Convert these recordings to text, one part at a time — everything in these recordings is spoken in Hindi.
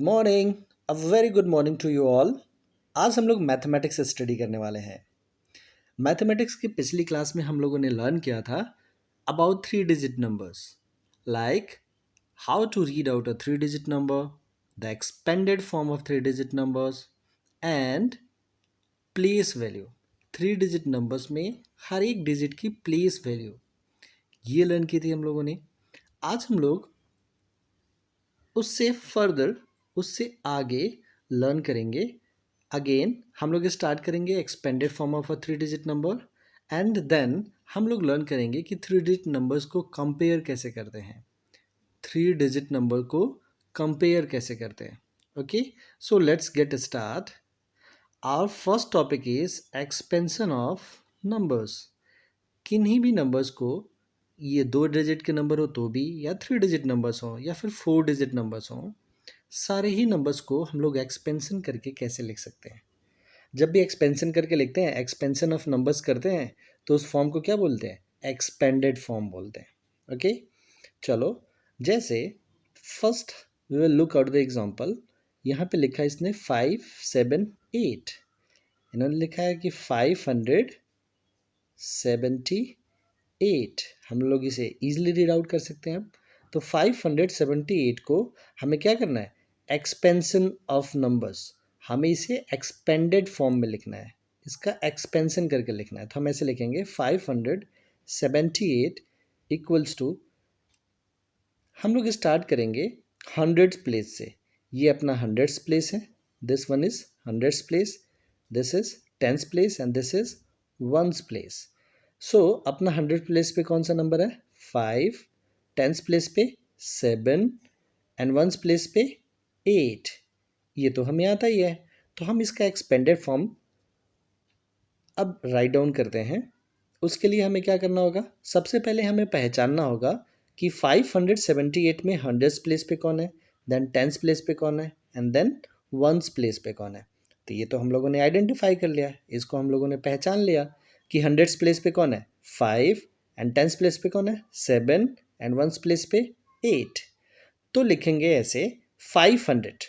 Morning. A very good morning to you all. आज हम लोग मैथमेटिक्स स्टडी करने वाले हैं। मैथमेटिक्स की पिछली क्लास में हम लोगों ने लर्न किया था about three digit numbers, like how to read out a three digit number, the expanded form of three digit numbers and place value. Three digit numbers में हर एक डिजिट की प्लेस वैल्यू ये लर्न की थी हम लोगों ने। आज हम लोग उससे फर्दर, उससे आगे लर्न करेंगे। अगेन हम लोग स्टार्ट करेंगे expanded form of a three digit number and then हम लोग लर्न करेंगे कि थ्री डिजिट नंबर्स को कंपेयर कैसे करते हैं। थ्री डिजिट नंबर को कंपेयर कैसे करते हैं। Okay, so let's get start. Our first topic is expansion of numbers. किन्हीं भी नंबर्स को, ये दो डिजिट के नंबर हो तो भी, या थ्री डिजिट नंबर्स हो या फिर फोर डिजिट नंबर्स हो, सारे ही नंबर्स को हम लोग एक्सपेंशन करके कैसे लिख सकते हैं। जब भी एक्सपेंशन करके लिखते हैं, एक्सपेंशन ऑफ नंबर्स करते हैं, तो उस फॉर्म को क्या बोलते हैं? एक्सपेंडेड फॉर्म बोलते हैं। ओके, चलो, जैसे first we will look out the example. यहाँ पे लिखा है इसने 578। इन्होंने लिखा है कि 578। हम लोग इसे इजीली रीड आउट कर सकते हैं। अब तो 578 को हमें क्या करना है? Expansion of numbers. हमें इसे एक्सपेंडेड फॉर्म में लिखना है, इसका एक्सपेंशन करके लिखना है। तो हम ऐसे लिखेंगे 578 इक्वल्स टू, हम लोग स्टार्ट करेंगे हंड्रेड्स प्लेस से। ये अपना हंड्रेड्स प्लेस है, this one is hundreds place, this is tens place and this is ones place. So अपना हंड्रेड प्लेस पे कौन सा नंबर है? 5, टेंस प्लेस पे 7 एंड वंस प्लेस पे 8। ये तो हमें आता ही है। तो हम इसका एक्सपेंडेड फॉर्म अब राइट डाउन करते हैं। उसके लिए हमें क्या करना होगा? सबसे पहले हमें पहचानना होगा कि 578 में हंड्रेड्स प्लेस पे कौन है, देन टेंस प्लेस पे कौन है एंड देन वंस प्लेस पे कौन है। तो ये तो हम लोगों ने आइडेंटिफाई कर लिया, इसको हम लोगों ने पहचान लिया कि हंड्रेड्स प्लेस पे कौन है 5 एंड टेंस प्लेस पे कौन है 7 एंड वंस प्लेस पे 8। तो लिखेंगे ऐसे 500,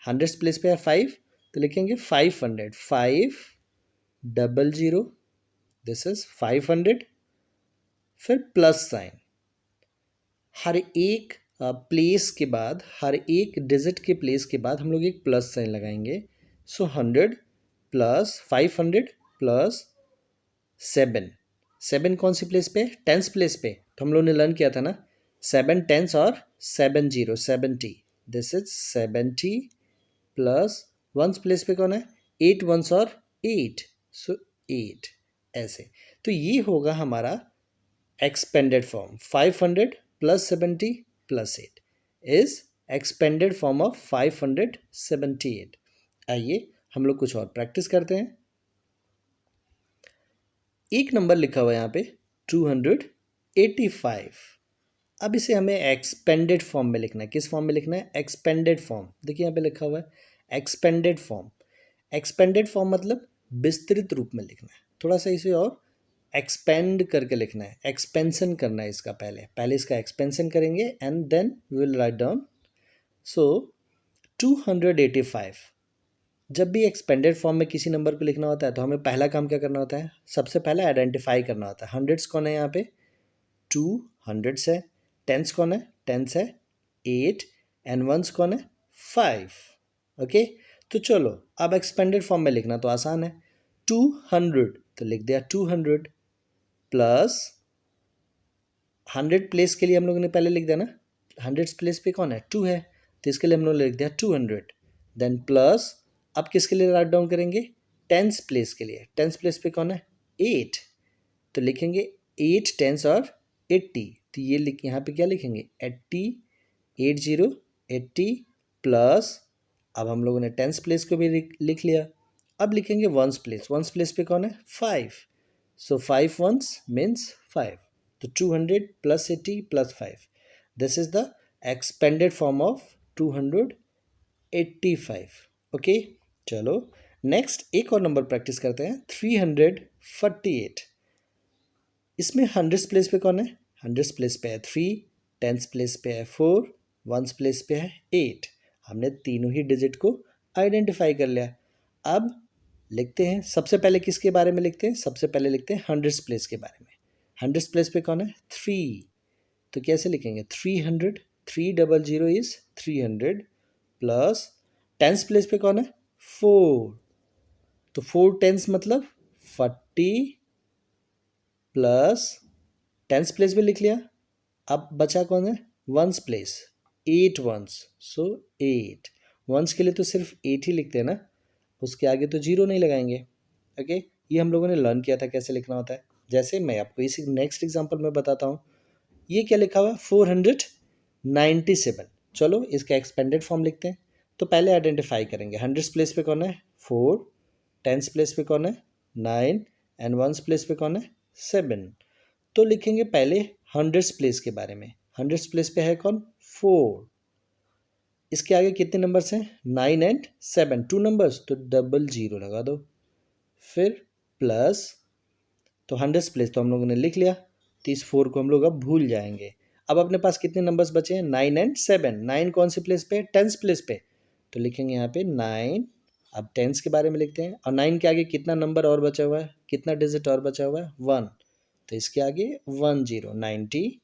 हंड्रेड्स प्लेस पे है 5, तो लिखेंगे 500, 500, दिस इज 500, फिर प्लस साइन। हर एक प्लेस के बाद, हर एक डिजिट के प्लेस के बाद हम लोग एक प्लस साइन लगाएंगे। सो 100 प्लस 500 प्लस 7। 7 कौन सी प्लेस पे? टेंस प्लेस पे। तो हम लोग ने लर्न किया था ना, 7 टेंस और 70, 70, this is 70 plus ones place पे कौन है? 8 वंस और 8, सो 8 ऐसे। तो ये होगा हमारा expanded form. 500 plus 70 plus 8 is expanded form of 578। आइए हम लोग कुछ और प्रैक्टिस करते हैं। एक नंबर लिखा हुआ है यहाँ पे 285। अब इसे हमें एक्सपेंडेड फॉर्म में लिखना है। किस फॉर्म में लिखना है? Expanded form. देखिए यहाँ पे लिखा हुआ है एक्सपेंडेड फॉर्म। एक्सपेंडेड फॉर्म मतलब विस्तृत रूप में लिखना है। थोड़ा सा इसे और एक्सपेंड करके लिखना है, एक्सपेंशन करना है इसका। पहले पहले इसका एक्सपेंशन करेंगे and then we will write down. So 285। जब भी एक्सपेंडेड फॉर्म में किसी नंबर को लिखना होता है तो हमें पहला काम क्या करना होता है? सबसे पहले आइडेंटिफाई करना होता है। हंड्रेड्स कौन है यहाँ पे? 2 हंड्रेड्स है। टेंस कौन है? टेंस है 8 एंड वंस कौन है? 5। ओके, तो चलो अब एक्सपेंडेड फॉर्म में लिखना तो आसान है। 200 तो लिख दिया 200 प्लस 100 प्लेस के लिए हम लोगों ने पहले लिख दिया ना, 100 प्लेस पे कौन है? 2 है, तो इसके लिए हम लोग लिख दिया 200। देन प्लस, अब किसके लिए राइट डाउन करेंगे? टेंस प्लेस के लिए। टेंस प्लेस पे कौन है? 8, तो लिखेंगे 8 टेंस और 80। तो ये लिख, यहाँ पे क्या लिखेंगे? 80, 80, 80 प्लस, अब हम लोगों ने टेंस प्लेस को भी लिख लिया। अब लिखेंगे वंस प्लेस। वंस प्लेस पे कौन है? 5, सो 5 वंस मीन्स 5। तो 200 plus 80 plus 5, this is the expanded form of 285। Okay, चलो नेक्स्ट एक और नंबर प्रैक्टिस करते हैं, 348। इसमें हंड्रेड्स प्लेस पे कौन है? हंड्रेड्स प्लेस पे है 3, टेंस प्लेस पे है 4, वंस प्लेस पे है 8। हमने तीनों ही डिजिट को आइडेंटिफाई कर लिया। अब लिखते हैं, सबसे पहले किसके बारे में लिखते हैं, सबसे पहले लिखते हैं हंड्रेड्स प्लेस के बारे में। हंड्रेड्स प्लेस पे कौन है, 3, तो कैसे लिखेंगे, 300, 300 इज 300 प्लस टेंस प्लेस पे कौन है, 4, तो 4 टेंस मतलब 40 प्लस टेंस प्लेस भी लिख लिया। अब बचा कौन है, वंस प्लेस, 8 वंस, सो 8 वंस के लिए तो सिर्फ 8 ही लिखते हैं ना, उसके आगे तो जीरो नहीं लगाएंगे। ओके, ये हम लोगों ने लर्न किया था कैसे लिखना होता है। जैसे मैं आपको इसी नेक्स्ट एग्जांपल में बताता हूँ। ये क्या लिखा हुआ है, 497। चलो इसका एक्सपेंडेड फॉर्म लिखते हैं। तो पहले आइडेंटिफाई करेंगे, हंड्रेड्स प्लेस पे कौन है, 4, टेंस प्लेस पे कौन है, 9 एंड वंस प्लेस पे कौन है, 7। तो लिखेंगे पहले हंड्रेड्स प्लेस के बारे में। हंड्रेड्स प्लेस पे है कौन, 4। इसके आगे कितने नंबर्स हैं, 9 एंड 7, 2 नंबर्स, तो 00 लगा दो। फिर प्लस, तो हंड्रेड्स प्लेस तो हम लोगों ने लिख लिया, तो इस 4 को हम लोग अब भूल जाएंगे। अब अपने पास कितने नंबर्स बचे हैं, 9 एंड 7। 9 कौन से प्लेस पे, टेंस प्लेस पे, तो लिखेंगे यहाँ पे 9। अब टेंस के बारे में लिखते हैं, और 9 के आगे कितना नंबर और बचा हुआ है, कितना डिजिट और बचा हुआ है, 1, तो इसके आगे 10, 90,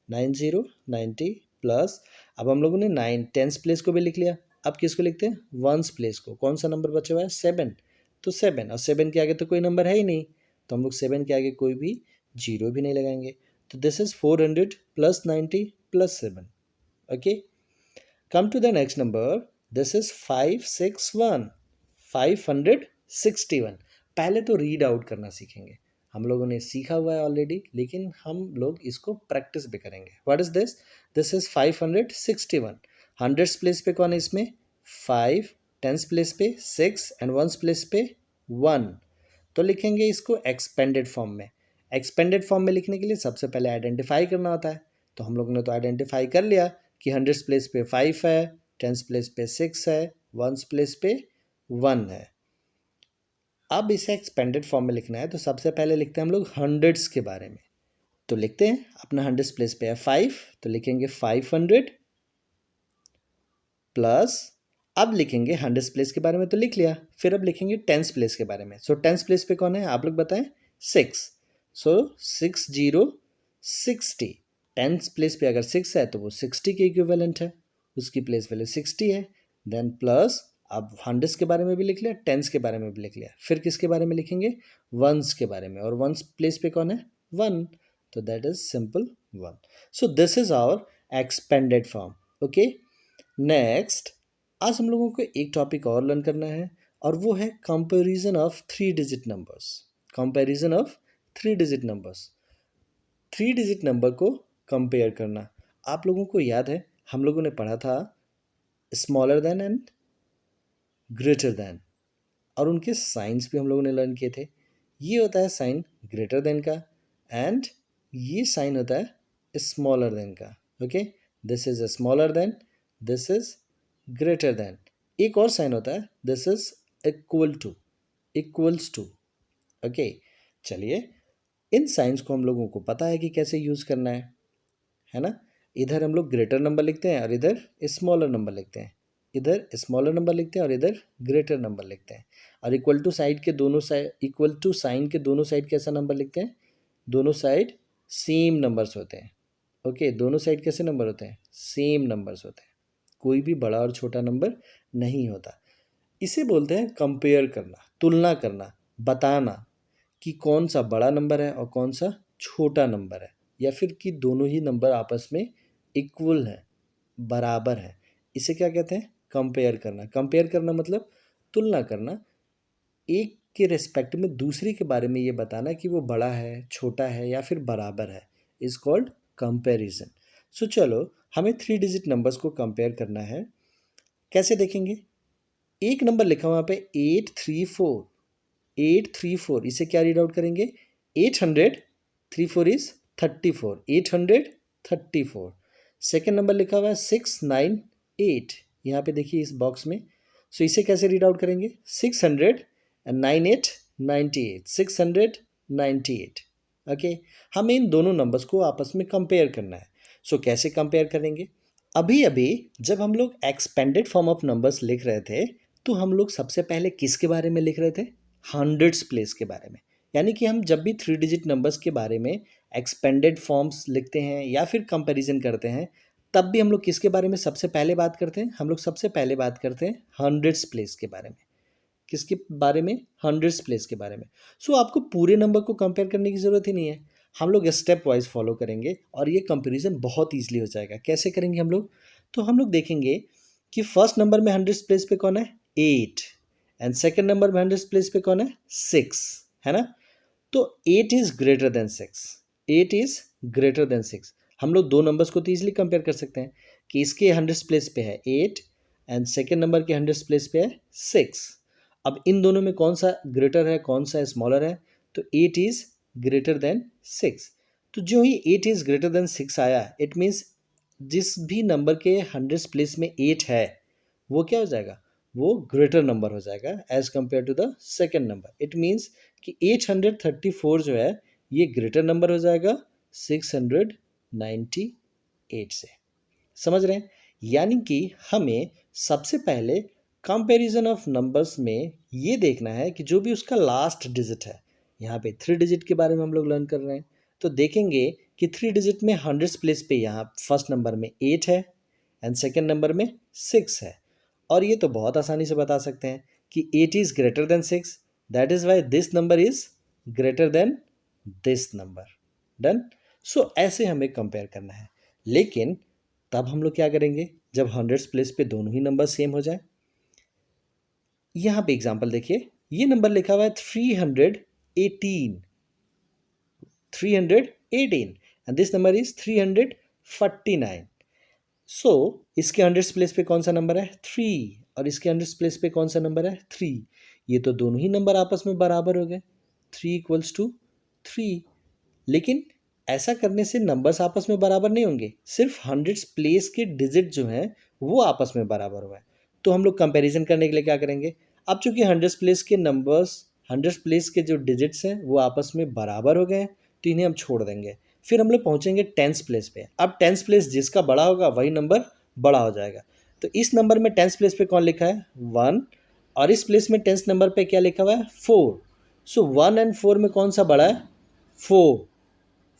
90, 90 प्लस, अब हम लोगों ने 9 टेंस प्लेस को भी लिख लिया। अब किसको लिखते हैं, वंस प्लेस को, कौन सा नंबर बचा हुआ है, 7, तो 7, और 7 के आगे तो कोई नंबर है ही नहीं, तो हम लोग 7 के आगे कोई भी जीरो भी नहीं लगाएंगे। तो this is 400 plus 90 plus 7। Okay, come to the next number, this is 561, 561। पहले तो रीड आउट करना सीखेंगे। हम लोगों ने सीखा हुआ है ऑलरेडी, लेकिन हम लोग इसको प्रैक्टिस भी करेंगे। What is this, this is 561। Hundreds place पे कौन है इसमें, 5, टेंस प्लेस पे 6 एंड वंस प्लेस पे 1, तो लिखेंगे इसको एक्सपेंडेड फॉर्म में। एक्सपेंडेड फॉर्म में लिखने के लिए सबसे पहले आइडेंटिफाई करना होता है। तो हम लोगों ने तो आइडेंटिफाई कर लिया कि हंड्रेड्स प्लेस पे 5 है, टेंस प्लेस पे 6 है, वंस प्लेस पे 1 है। अब इसे एक्सपेंडेड फॉर्म में लिखना है, तो सबसे पहले लिखते हैं हम लोग हंड्रेड्स के बारे में। तो लिखते हैं, अपना हंड्रेड्स प्लेस पे है 5, तो लिखेंगे 500 प्लस, अब लिखेंगे हंड्रेड्स प्लेस के बारे में तो लिख लिया, फिर अब लिखेंगे टेंस प्लेस के बारे में। सो टेंस प्लेस पे कौन है, आप लोग बताएं, 6, सो 60, टेंस प्लेस पे अगर 6 है तो वो 60 के इक्विवेलेंट है, उसकी प्लेस वैल्यू 60 है। देन प्लस, अब हंड्रेड्स के बारे में भी लिख लिया, टेंस के बारे में भी लिख लिया, फिर किसके बारे में लिखेंगे, वंस के बारे में, और वंस प्लेस पे कौन है, 1, तो that is simple 1। So this is our expanded form. Okay, next, आज हम लोगों को एक टॉपिक और लर्न करना है, और वो है comparison of 3 digit numbers. Comparison of 3 digit numbers, 3 digit number को कंपेयर करना। आप लोगों को याद है, हम लोगों ने पढ़ा था smaller than and greater than, और उनके साइंस भी हम लोगों ने लर्न किए थे। ये होता है साइन ग्रेटर देन का, एंड ये साइन होता है स्मॉलर देन का। Okay, this is smaller than, this is greater than. एक और साइन होता है, this is equal to, equals to. Okay, चलिए, इन साइंस को हम लोगों को पता है कि कैसे यूज़ करना है ना। इधर हम लोग ग्रेटर नंबर लिखते हैं और इधर स्मॉलर नंबर लिखते हैं, इधर स्मॉलर नंबर लिखते हैं और इधर ग्रेटर नंबर लिखते हैं। और इक्वल टू साइड के दोनों साइड, इक्वल टू साइन के दोनों साइड कैसा नंबर लिखते हैं, दोनों साइड सेम नंबर्स होते हैं। ओके, दोनों साइड कैसे नंबर होते हैं, सेम नंबर्स होते हैं, कोई भी बड़ा और छोटा नंबर नहीं होता। इसे बोलते हैं कंपेयर करना, तुलना करना, बताना कि कौन सा बड़ा नंबर है और कौन सा छोटा नंबर है, या फिर कि दोनों ही नंबर आपस में इक्वल है, बराबर है। इसे क्या कहते हैं, कंपेयर करना। कंपेयर करना मतलब तुलना करना, एक के रिस्पेक्ट में दूसरे के बारे में ये बताना कि वो बड़ा है, छोटा है या फिर बराबर है, इज कॉल्ड कंपैरिजन। सो चलो, हमें 3 डिजिट नंबर्स को कंपेयर करना है। कैसे देखेंगे, एक नंबर लिखा हुआ पे 834, 834, इसे क्या रीड आउट करेंगे, 800, 34 इज 34, 834। सेकेंड नंबर लिखा हुआ है 698, यहाँ पे देखिए इस बॉक्स में। सो इसे कैसे रीड आउट करेंगे, 698, 98, 698। ओके, हमें इन दोनों नंबर्स को आपस में कंपेयर करना है। सो कैसे कंपेयर करेंगे, अभी अभी जब हम लोग एक्सपेंडेड फॉर्म ऑफ नंबर्स लिख रहे थे तो हम लोग सबसे पहले किसके बारे में लिख रहे थे? हंड्रेड्स प्लेस के बारे में। यानी कि हम जब भी थ्री डिजिट नंबर्स के बारे में एक्सपेंडेड फॉर्म्स लिखते हैं या फिर कंपैरिजन करते हैं, तब भी हम लोग किसके बारे में सबसे पहले बात करते हैं? हम लोग सबसे पहले बात करते हैं हंड्रेड्स प्लेस के बारे में। किसके बारे में? हंड्रेड्स प्लेस के बारे में। सो आपको पूरे नंबर को कंपेयर करने की ज़रूरत ही नहीं है। हम लोग स्टेप वाइज फॉलो करेंगे और ये कंपैरिजन बहुत ईजिली हो जाएगा। कैसे करेंगे हम लोग? तो हम लोग देखेंगे कि फर्स्ट नंबर में हंड्रेड्स प्लेस पे कौन है? 8। एंड सेकेंड नंबर में हंड्रेड्स प्लेस पे कौन है? 6, है ना? तो 8 is greater than 6। 8 is greater than 6। हम लोग दो नंबर्स को तो ईजिली कंपेयर कर सकते हैं कि इसके हंड्रेड्स प्लेस पे है 8 एंड सेकेंड नंबर के हंड्रेड्स प्लेस पे है 6। अब इन दोनों में कौन सा ग्रेटर है, कौन सा स्मॉलर है? तो 8 इज ग्रेटर देन 6। तो जो ही 8 इज ग्रेटर देन 6 आया, इट मीन्स जिस भी नंबर के हंड्रेड्स प्लेस में 8 है वो क्या हो जाएगा? वो ग्रेटर नंबर हो जाएगा as compare to the second number. It means कि 834 जो है ये ग्रेटर नंबर हो जाएगा 698 से। समझ रहे हैं? यानी कि हमें सबसे पहले कंपैरिजन ऑफ नंबर्स में ये देखना है कि जो भी उसका लास्ट डिजिट है, यहाँ पे थ्री डिजिट के बारे में हम लोग लर्न कर रहे हैं, तो देखेंगे कि थ्री डिजिट में हंड्रेड्स प्लेस पे यहाँ फर्स्ट नंबर में 8 है एंड सेकेंड नंबर में 6 है। और ये तो बहुत आसानी से बता सकते हैं कि 8 is greater than 6, that is why this number is greater than this number. Done. So ऐसे हमें कंपेयर करना है। लेकिन तब हम लोग क्या करेंगे जब हंड्रेड्स प्लेस पे दोनों ही नंबर सेम हो जाए? यहाँ पे एग्जांपल देखिए, ये नंबर लिखा हुआ है 318, 318 एंड दिस नंबर इज 349। सो इसके हंड्रेड्स प्लेस पे कौन सा नंबर है? 3, और इसके हंड्रेड्स प्लेस पे कौन सा नंबर है? 3। ये तो दोनों ही नंबर आपस में बराबर हो गए, 3 इक्वल्स टू 3। लेकिन ऐसा करने से नंबर्स आपस में बराबर नहीं होंगे, सिर्फ हंड्रेड्स प्लेस के डिजिट जो हैं वो आपस में बराबर हुए हैं। तो हम लोग कंपैरिजन करने के लिए क्या करेंगे? अब चूंकि हंड्रेड्स प्लेस के नंबर्स, हंड्रेड्स प्लेस के जो डिजिट्स हैं वो आपस में बराबर हो गए हैं, तो इन्हें हम छोड़ देंगे। फिर हम लोग पहुंचेंगे टेंस प्लेस पे। अब टेंस प्लेस जिसका बड़ा होगा वही नंबर बड़ा हो जाएगा। तो इस नंबर में टेंस प्लेस पे कौन लिखा है? 1, और इस प्लेस में टेंस नंबर पे क्या लिखा हुआ है? 4। सो 1 एंड 4 में कौन सा बड़ा है? 4।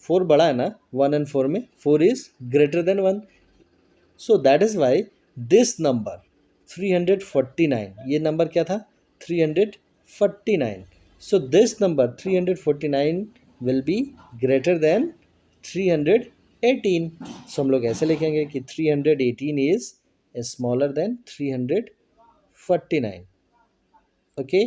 4 बड़ा है ना 1 एंड 4 में? 4 is greater then 1। So that is why this number 349, ये नंबर क्या था? 349। So this number 349 will be greater than 318। सो हम लोग ऐसे लिखेंगे कि 318 is smaller then 349। Okay.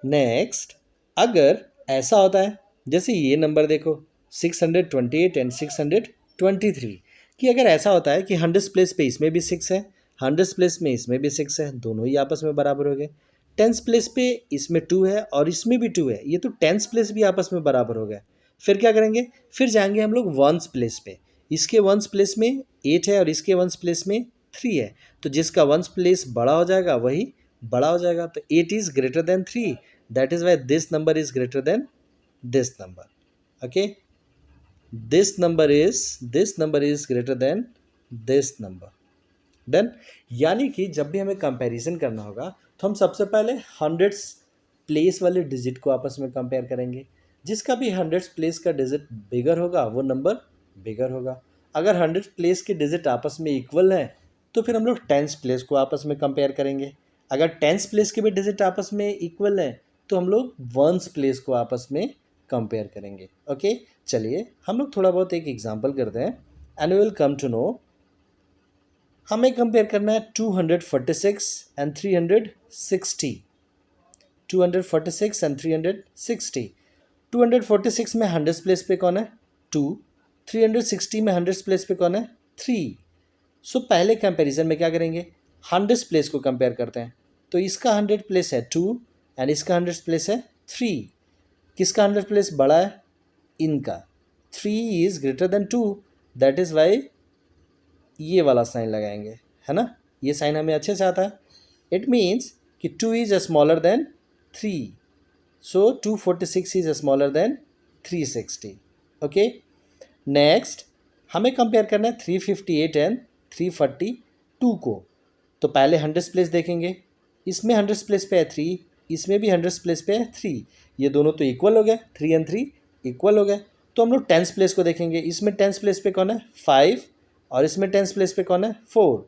Next, अगर ऐसा होता है, जैसे ये नंबर देखो 628 एंड 623, कि अगर ऐसा होता है कि हंड्रेड्स प्लेस पे इसमें भी 6 है, हंड्रेड्स प्लेस में इसमें भी 6 है, दोनों ही आपस में बराबर हो गए। टेंस प्लेस पे इसमें 2 है और इसमें भी 2 है, ये तो टेंस प्लेस भी आपस में बराबर हो गए। फिर क्या करेंगे? फिर जाएंगे हम लोग वंस प्लेस पे। इसके वंस प्लेस में 8 है और इसके वंस प्लेस में 3 है, तो जिसका वंस प्लेस बड़ा हो जाएगा वही बड़ा हो जाएगा। तो 8 is greater then 3, that is why this number is greater than this number. Okay, this number is greater than this number. Then यानी कि जब भी हमें कंपैरिजन करना होगा तो हम सबसे पहले हंड्रेड्स प्लेस वाले डिजिट को आपस में कंपेयर करेंगे। जिसका भी हंड्रेड्स प्लेस का डिजिट बिगर होगा वो नंबर बिगर होगा। अगर हंड्रेड्स प्लेस के डिजिट आपस में इक्वल हैं तो फिर हम लोग टेंस प्लेस को आपस में कंपेयर करेंगे। अगर टेंस प्लेस के भी डिजिट आपस में इक्वल हैं तो हम लोग वंस प्लेस को आपस में कंपेयर करेंगे। ओके, चलिए हम लोग थोड़ा बहुत एक एग्जांपल करते हैं and we will come to know. हमें कंपेयर करना है 246 एंड 360। 246 एंड 360। 246 में हंड्रेड्स प्लेस पे कौन है? 2। 360 में हंड्रेड्स प्लेस पे कौन है? 3। सो पहले कंपैरिजन में क्या करेंगे? हंड्रेड्स प्लेस को कंपेयर करते हैं। तो इसका हंड्रेड प्लेस है 2 एंड इसका हंड्रेड्स प्लेस है 3। किसका हंड्रेड प्लेस बड़ा है? इनका। 3 is greater than 2, that is why ये वाला साइन लगाएंगे, है ना? ये साइन हमें अच्छे से आता है। इट मीन्स कि 2 is smaller then 3, so 246 is smaller then 360। Okay, next हमें कंपेयर करना है 358 एंड 342 को। तो पहले हंड्रेड्स प्लेस देखेंगे, इसमें हंड्रेड्स प्लेस पे है 3, इसमें भी हंड्रेड्स प्लेस पे है 3, ये दोनों तो इक्वल हो गए, 3 एंड 3 इक्वल हो गए। तो हम लोग टेंस प्लेस को देखेंगे, इसमें टेंस प्लेस पे कौन है 5 और इसमें टेंस प्लेस पे कौन है 4।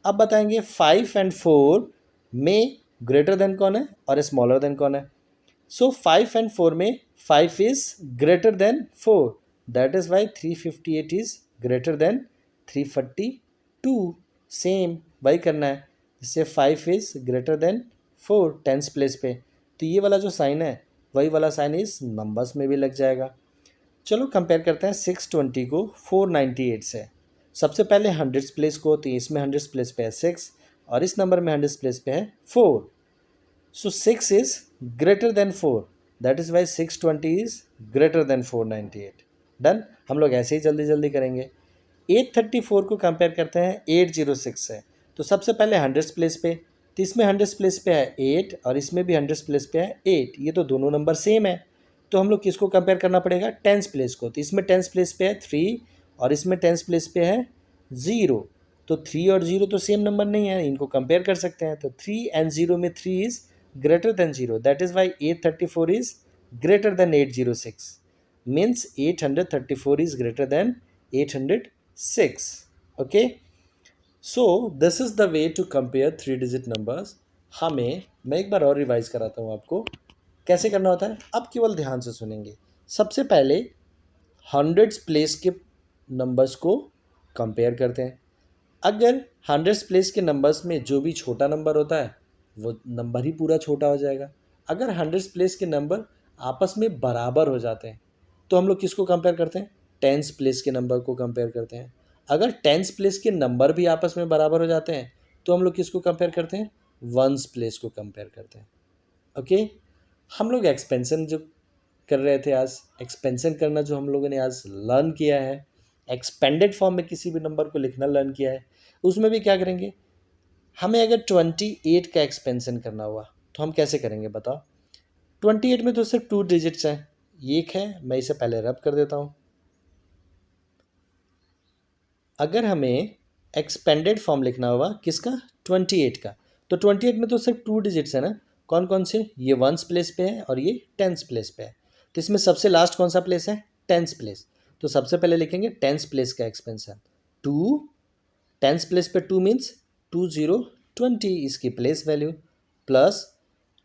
अब बताएंगे 5 एंड 4 में ग्रेटर देन कौन है और स्मॉलर देन कौन है। सो 5 एंड 4 में 5 is greater than 4, that is why 358 is greater than 342। Same वही करना है, इससे 5 is greater than 4 tens place पे। तो ये वाला जो साइन है वही वाला साइन इस नंबर्स में भी लग जाएगा। चलो कंपेयर करते हैं 620 को 498 से। सबसे पहले हंड्रेड्स प्लेस को, तो इसमें हंड्रेड्स प्लेस पे है 6 और इस नंबर में हंड्रेड्स प्लेस पे है 4। So 6 is greater than 4, that is why 620 is greater than 498। Done. हम लोग ऐसे ही जल्दी जल्दी करेंगे। 834 को कंपेयर करते हैं 806 से। तो सबसे पहले हंड्रेड्स प्लेस पे, तो इसमें हंड्रेड्स प्लेस पे है 8 और इसमें भी हंड्रेड्स प्लेस पे है 8, ये तो दोनों नंबर सेम है। तो हम लोग किसको कंपेयर करना पड़ेगा टेंस प्लेस को। तो इसमें टेंस प्लेस पे है 3 और इसमें टेंस प्लेस पे है 0। तो 3 और 0 तो सेम नंबर नहीं है, इनको कंपेयर कर सकते हैं। तो 3 एंड 0 में 3 is greater than 0, that is why 834 is greater than 806, means 834 is greater than 806. Okay, so this is the way to compare 3 digit numbers. मैं एक बार और रिवाइज कराता हूँ आपको कैसे करना होता है। अब केवल ध्यान से सुनेंगे। सबसे पहले हंड्रेड्स प्लेस के नंबर्स को कंपेयर करते हैं। अगर हंड्रेड्स प्लेस के नंबर्स में जो भी छोटा नंबर होता है वो नंबर ही पूरा छोटा हो जाएगा। अगर हंड्रेड्स प्लेस के नंबर आपस में बराबर हो जाते हैं तो हम लोग किसको कंपेयर करते हैं टेंस प्लेस के नंबर को कंपेयर करते हैं। अगर टेंस प्लेस के नंबर भी आपस में बराबर हो जाते हैं तो हम लोग किसको कंपेयर करते हैं वंस प्लेस को कंपेयर करते हैं। ओके, हम लोग एक्सपेंशन जो कर रहे थे आज, एक्सपेंशन करना जो हम लोगों ने आज लर्न किया है, एक्सपेंडेड फॉर्म में किसी भी नंबर को लिखना लर्न किया है, उसमें भी क्या करेंगे। हमें अगर 28 का एक्सपेंशन करना हुआ तो हम कैसे करेंगे बताओ। 28 में तो सिर्फ 2 डिजिट्स हैं, एक है, मैं इसे पहले रब कर देता हूँ। अगर हमें एक्सपेंडेड फॉर्म लिखना होगा किसका 28 का, तो 28 में तो सिर्फ 2 डिजिट्स है ना। कौन कौन से, ये वंस प्लेस पे है और ये टेंस प्लेस पे है। तो इसमें सबसे लास्ट कौन सा प्लेस है टेंस प्लेस। तो सबसे पहले लिखेंगे टेंस प्लेस का एक्सपेंशन 2, टेंस प्लेस पे 2 मीन्स 2 0 20 इसकी प्लेस वैल्यू, प्लस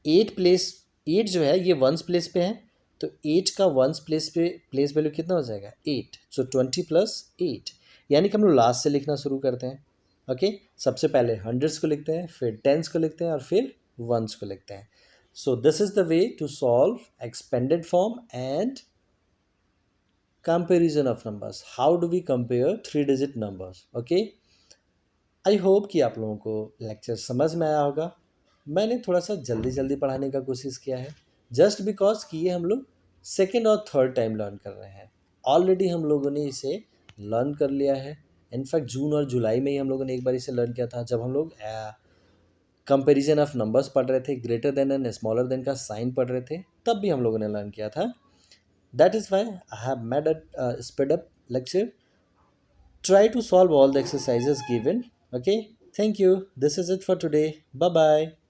8 प्लेस, 8 जो है ये वंस प्लेस पे है तो 8 का वंस प्लेस पे प्लेस वैल्यू कितना हो जाएगा 8। सो 20 प्लस 8, यानी कि हम लोग लास्ट से लिखना शुरू करते हैं। ओके, सबसे पहले हंड्रेड्स को लिखते हैं, फिर टेंस को लिखते हैं और फिर वंस को लिखते हैं। So this is the way to solve expanded form and comparison of numbers. How do we compare 3 digit numbers. Okay, I hope कि आप लोगों को लेक्चर समझ में आया होगा। मैंने थोड़ा सा जल्दी जल्दी पढ़ाने का कोशिश किया है जस्ट बिकॉज कि ये हम लोग सेकेंड और थर्ड टाइम लर्न कर रहे हैं। ऑलरेडी हम लोगों ने इसे लर्न कर लिया है। इनफैक्ट जून और जुलाई में ही हम लोगों ने एक बार इसे लर्न किया था जब हम लोग कंपेरिजन ऑफ नंबर्स पढ़ रहे थे, greater than and smaller than का साइन पढ़ रहे थे, तब भी हम लोगों ने लर्न किया था। That is why I have made a speed up lecture. Try to solve all the exercises given. Okay, thank you. This is it for today. Bye bye.